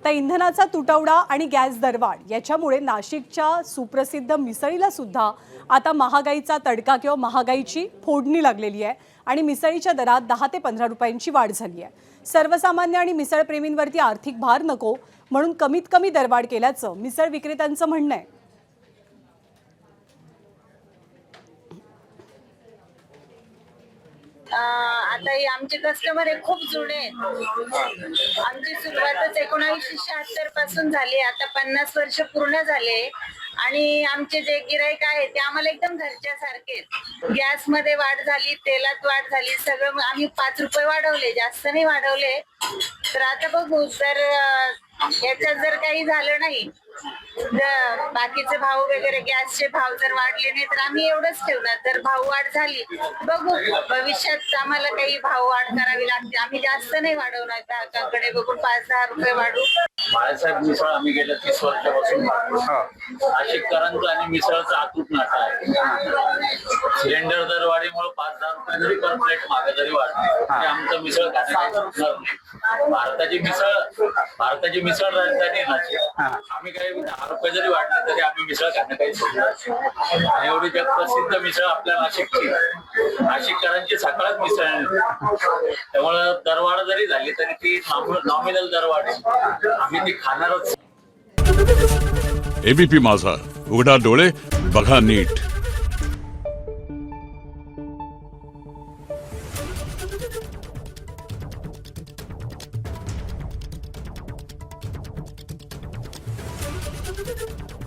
आता इंधनाचा तुटवडा आणि गॅस दरवाढ याच्यामुळे नाशिकच्या सुप्रसिद्ध मिसळीला सुद्धा आता महागाईचा तडका किंवा महागाईची फोडणी लागलेली आहे आणि मिसळीच्या दरात 10 ते 15 रुपयांची वाढ झाली आहे। सर्वसामान्य आणि मिसळप्रेमींवरती आर्थिक भार नको म्हणून कमीत कमी दरवाढ केल्याचं मिसळ विक्रेत्यांचं म्हणणं आहे। आता हे आमचे कस्टमर हे खूप जुने आहेत। आमची सुरुवातच 1976 पासून झाली, आता 50 वर्ष पूर्ण झाले आणि आमचे जे गिराईक आहे ते आम्हाला एकदम घरच्या सारखे। गॅस मध्ये वाढ झाली, तेलात वाढ झाली, सगळं आम्ही 5 रुपये वाढवले, जास्त नाही वाढवले। तर आता बघू जर याच्यात जर काही झालं नाही, बाकीचे भाव वगैरे गॅसचे भाव जर वाढले नाही तर आम्ही एवढंच ठेवणार। जर भाव वाढ झाली बघू, भविष्यात आम्हाला काही भाव वाढ करावी लागते, आम्ही जास्त नाही वाढवणार, ग्राहकांकडे बघून 5-10 रुपये वाढू। बाळासाहेब मिसळ आम्ही गेल्या 30 वर्षापासून नाशिककरांचं आणि मिसळचं अतूट नातं आहे। सिलेंडर दरवाढीमुळे 5-10 रुपये जरी पर प्लेट मागे जरी वाढले तरी आमचं मिसळ खाण्याचं सुटणार नाही। भारताची मिसळ राजधानी नाशिक, आम्ही काही 10 रुपये जरी वाढले तरी आम्ही मिसळ खाणं काही सोडणार नाही। आणि एवढी जगप्रसिद्ध मिसळ आपल्या नाशिकची, नाशिककरांची सकाळच मिसळ आहे, त्यामुळे दरवाढ जरी झाली तरी ती नॉमिनल दरवाढ आहे, आम्ही ती खाणारच। एबीपी माझा, उघडा डोळे बघा नीट। Thank you.